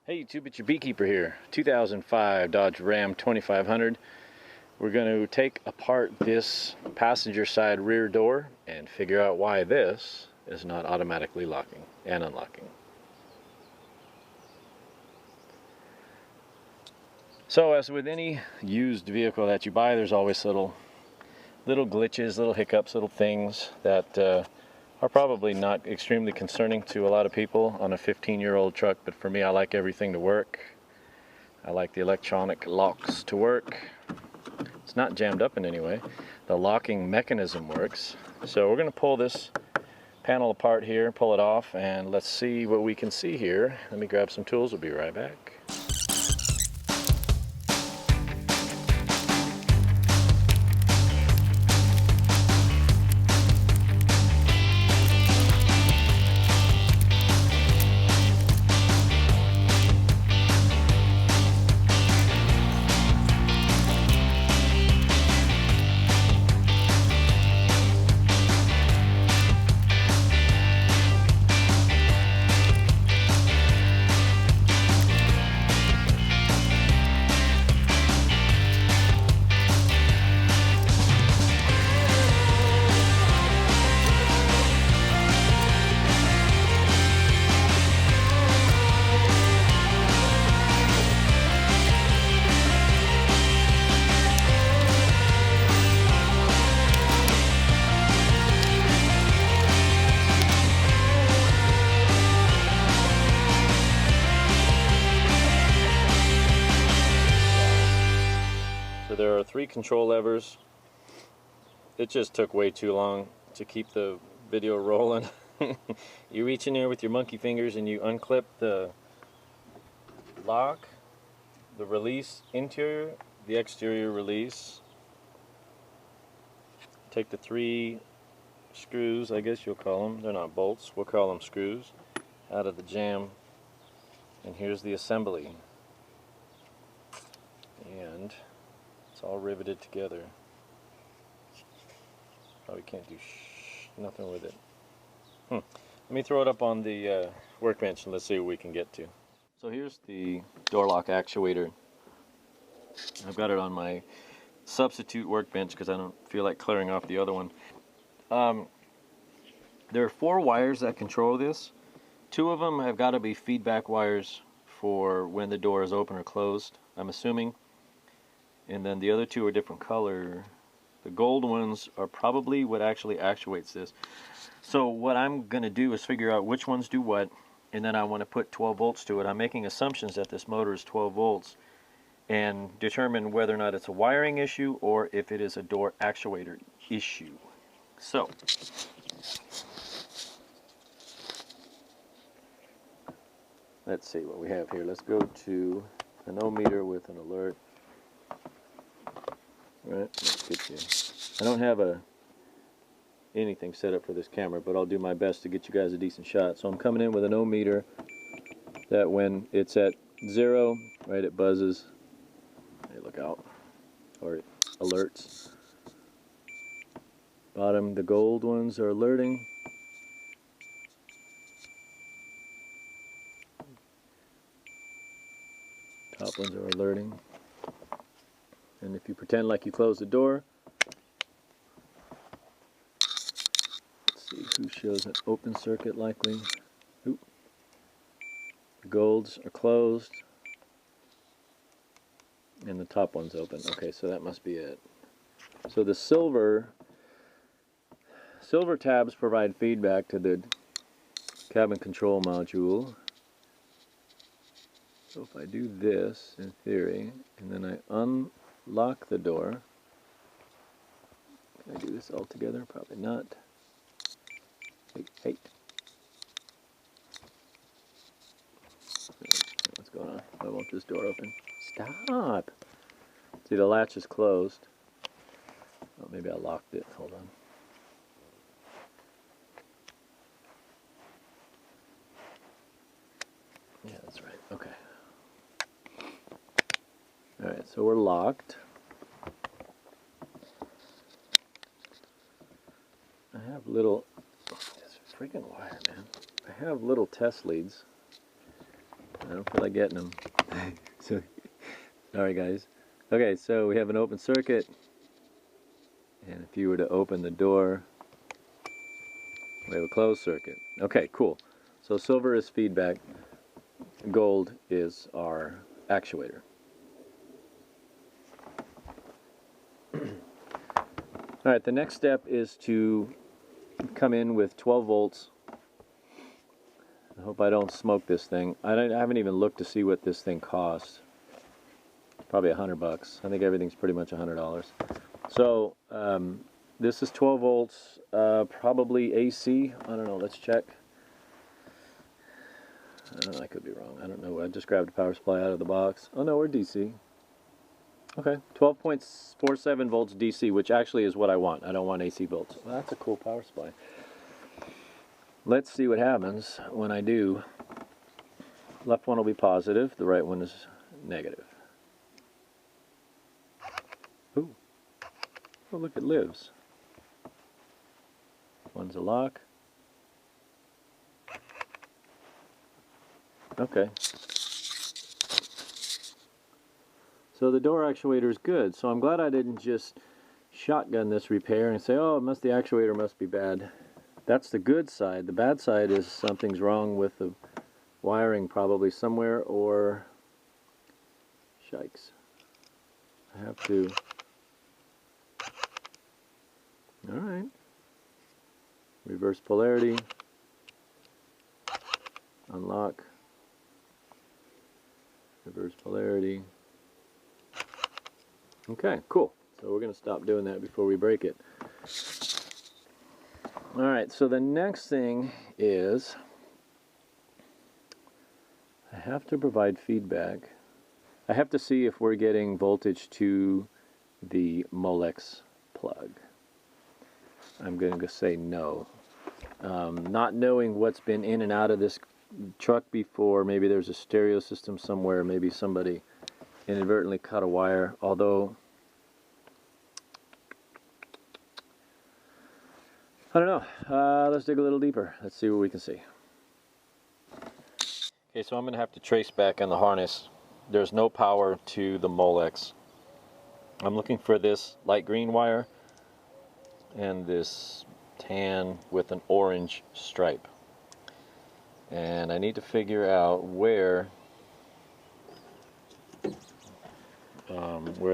Hey YouTube, it's your beekeeper here. 2005 Dodge Ram 2500. We're going to take apart this passenger side rear door and figure out why this is not automatically locking and unlocking. So as with any used vehicle that you buy, there's always little glitches, little hiccups, little things that are probably not extremely concerning to a lot of people on a 15-year-old truck, but for me, I like everything to work. I like the electronic locks to work. It's not jammed up in any way. The locking mechanism works. So we're going to pull this panel apart here, pull it off, and let's see what we can see here. Let me grab some tools, we'll be right back. So there are 3 control levers. It just took way too long to keep the video rolling. You reach in there with your monkey fingers and you unclip the lock, the release interior, the exterior release. Take the 3 screws, I guess you'll call them. They're not bolts, we'll call them screws, out of the jamb. And here's the assembly. And it's all riveted together. Probably can't do nothing with it. Let me throw it up on the workbench and let's see what we can get to. So here's the door lock actuator. I've got it on my substitute workbench because I don't feel like clearing off the other one. There are 4 wires that control this. 2 of them have got to be feedback wires for when the door is open or closed, I'm assuming. And then the other 2 are different color. The gold ones are probably what actually actuates this. So what I'm going to do is figure out which ones do what, and then I want to put 12 volts to it. I'm making assumptions that this motor is 12 volts and determine whether or not it's a wiring issue or if it is a door actuator issue. So let's see what we have here. Let's go to an ohmmeter with an alert. Right, let's get you. I don't have anything set up for this camera, but I'll do my best to get you guys a decent shot. So I'm coming in with an ohmmeter that when it's at 0, right, it buzzes. Hey, look out. Or it alerts. Bottom, the gold ones are alerting. Top ones are alerting. And if you pretend like you close the door, let's see who shows an open circuit likely. Oop. The golds are closed and the top one's open. Okay, so that must be it. So the silver tabs provide feedback to the cabin control module. So if I do this, in theory, and then I unlock the door, can I do this all together? Probably not. Hey. What's going on? Why won't this door open? Stop! See, the latch is closed. Oh, maybe I locked it. Hold on. Yeah, that's right. Okay. Alright, so we're locked. I have little... This freaking wire, man. I have little test leads I don't feel like getting them. So, alright guys. Okay, so we have an open circuit, and if you were to open the door, we have a closed circuit. Okay, cool. So silver is feedback, gold is our actuator. Alright, the next step is to come in with 12 volts. I hope I don't smoke this thing. I haven't even looked to see what this thing costs. Probably $100. I think everything's pretty much $100. So this is 12 volts, probably AC. I don't know. Let's check. I could be wrong. I don't know. I just grabbed a power supply out of the box. Oh no, we're DC. Okay, 12.47 volts DC, which actually is what I want. I don't want AC volts. Well, that's a cool power supply. Let's see what happens when I do. Left one will be positive, the right one is negative. Ooh. Oh, look, it lives. One's a lock. Okay. So the door actuator is good. So I'm glad I didn't just shotgun this repair and say, oh, the actuator must be bad. That's the good side. The bad side is something's wrong with the wiring probably somewhere, or shikes. I have to. Alright. Reverse polarity. Unlock. Reverse polarity. Okay, cool. So we're going to stop doing that before we break it. Alright, so the next thing is I have to provide feedback. I have to see if we're getting voltage to the Molex plug. I'm going to say no. Not knowing what's been in and out of this truck before, maybe there's a stereo system somewhere, maybe somebody inadvertently cut a wire, although I don't know. Let's dig a little deeper. Let's see what we can see. Okay, so I'm going to have to trace back on the harness. There's no power to the Molex. I'm looking for this light green wire and this tan with an orange stripe. And I need to figure out where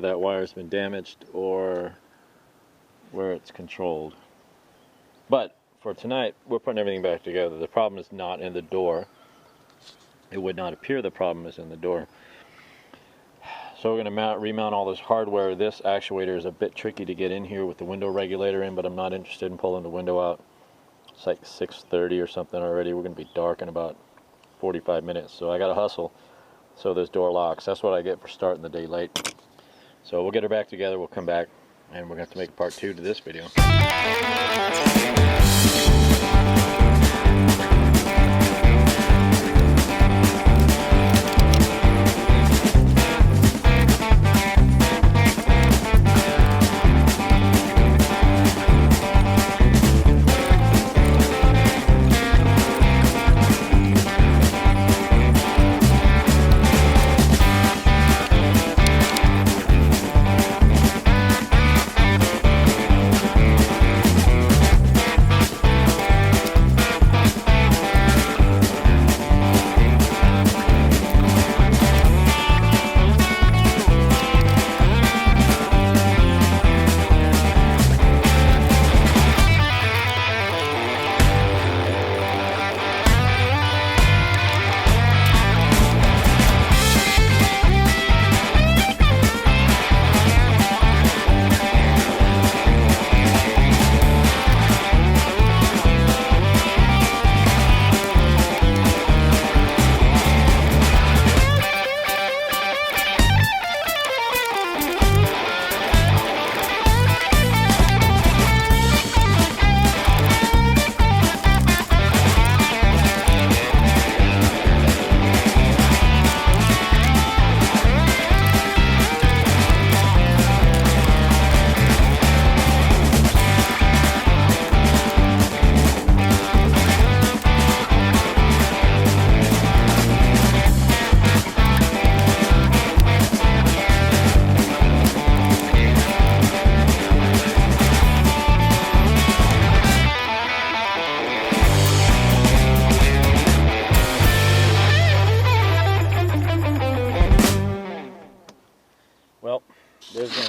that wire's been damaged or where it's controlled. But for tonight, we're putting everything back together. The problem is not in the door. It would not appear the problem is in the door. So we're going to remount all this hardware. This actuator is a bit tricky to get in here with the window regulator in, but I'm not interested in pulling the window out. It's like 6:30 or something already. We're going to be dark in about 45 minutes. So I got to hustle so this door locks. That's what I get for starting the day late. So we'll get her back together. We'll come back and we're going to have to make part 2 to this video.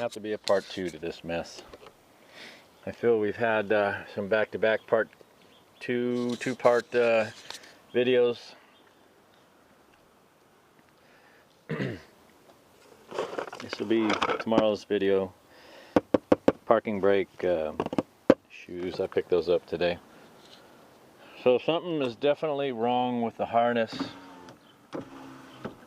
to have to be a part 2 to this mess. I feel we've had some back-to-back two-part videos. This will be tomorrow's video. Parking brake shoes, I picked those up today. So something is definitely wrong with the harness,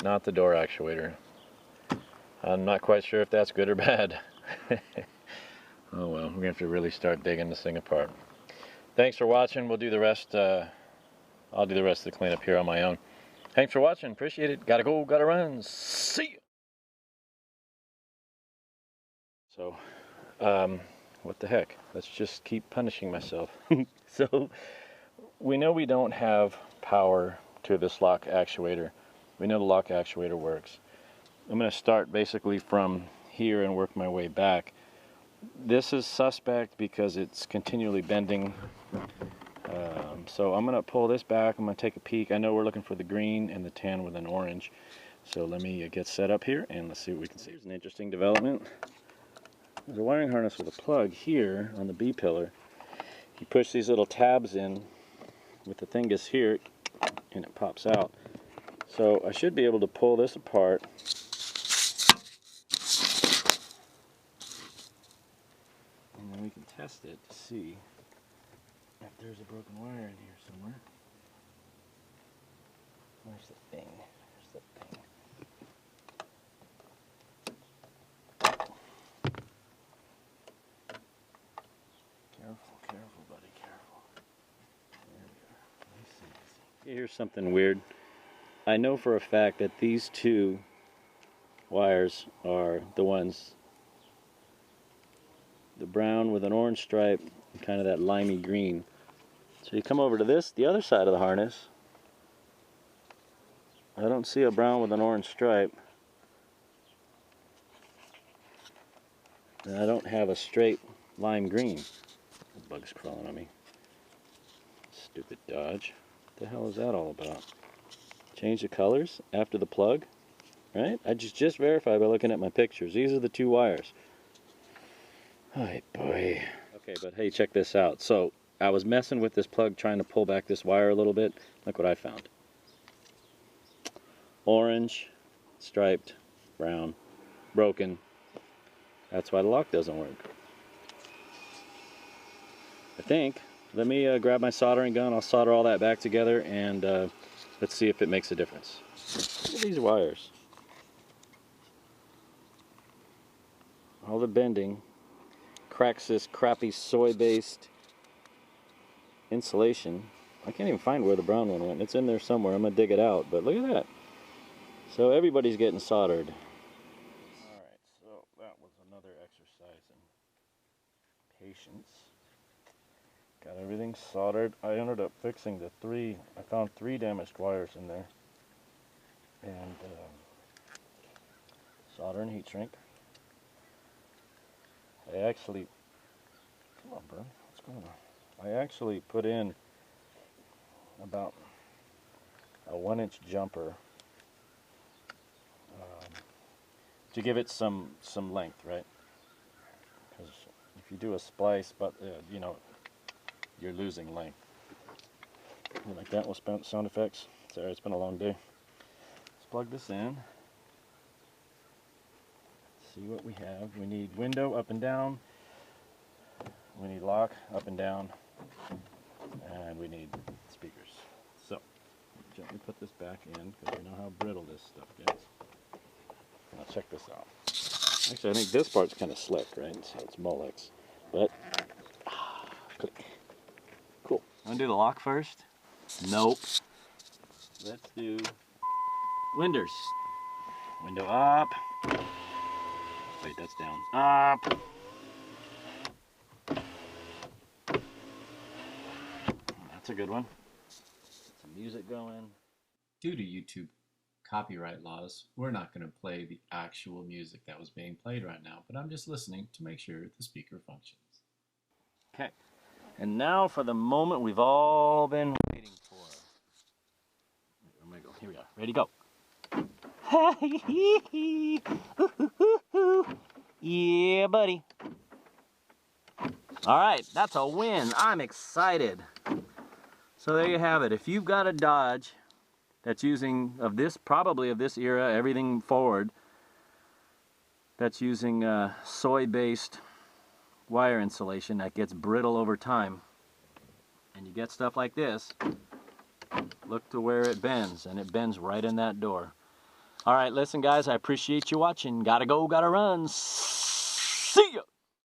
not the door actuator. I'm not quite sure if that's good or bad. Oh well, we're going to have to really start digging this thing apart. Thanks for watching. We'll do the rest, I'll do the rest of the cleanup here on my own. Thanks for watching. Appreciate it. Gotta go, gotta run. See ya. So, what the heck? Let's just keep punishing myself. So, we know we don't have power to this lock actuator. We know the lock actuator works. I'm going to start basically from here and work my way back. This is suspect because it's continually bending. So I'm going to pull this back. I'm going to take a peek. I know we're looking for the green and the tan with an orange. So let me get set up here and let's see what we can see. Here's an interesting development. There's a wiring harness with a plug here on the B pillar. You push these little tabs in with the thingus here and it pops out. So I should be able to pull this apart. And then we can test it to see if there's a broken wire in here somewhere. Where's the thing? Where's the thing? Careful, careful, buddy, careful. There we go. Let me see. Here's something weird. I know for a fact that these two wires are the ones, the brown with an orange stripe and kind of that limey green. So you come over to this, the other side of the harness. I don't see a brown with an orange stripe. And I don't have a straight lime green. The bug's crawling on me. Stupid Dodge. What the hell is that all about? Change the colors after the plug, right? I just verified by looking at my pictures. These are the two wires. Oh boy. Okay, but hey, check this out. So I was messing with this plug trying to pull back this wire a little bit. Look what I found. Orange, striped, brown, broken. That's why the lock doesn't work. I think. Let me grab my soldering gun. I'll solder all that back together and let's see if it makes a difference. Look at these wires. All the bending cracks this crappy soy-based insulation. I can't even find where the brown one went. It's in there somewhere. I'm going to dig it out, but look at that. So everybody's getting soldered. Alright, so that was another exercise in patience. Got everything soldered. I ended up fixing the three. I found 3 damaged wires in there. And solder and heat shrink. I actually, come on, bro, what's going on? I actually put in about a 1-inch jumper to give it some length, right? Because if you do a splice, but you know, you're losing length. You like that with sound effects? Sorry, it's been a long day. Let's plug this in. See what we have. We need window up and down. We need lock up and down. And we need speakers. So, gently put this back in because you know how brittle this stuff gets. Now check this out. Actually, I think this part's kind of slick, right? So it's Molex. But, click. Cool. Want to do the lock first? Nope. Let's do windows. Window up. Wait, that's down. Up. That's a good one. Get some music going. Due to YouTube copyright laws, we're not going to play the actual music that was being played right now, but I'm just listening to make sure the speaker functions. Okay. And now for the moment we've all been waiting for. Here we go. Ready, go. Yeah, buddy. All right, that's a win. I'm excited. So there you have it. If you've got a Dodge that's using, probably of this era, everything forward, that's using soy-based wire insulation that gets brittle over time, and you get stuff like this, look to where it bends, and it bends right in that door. All right, listen guys, I appreciate you watching. Gotta go, gotta run. See ya!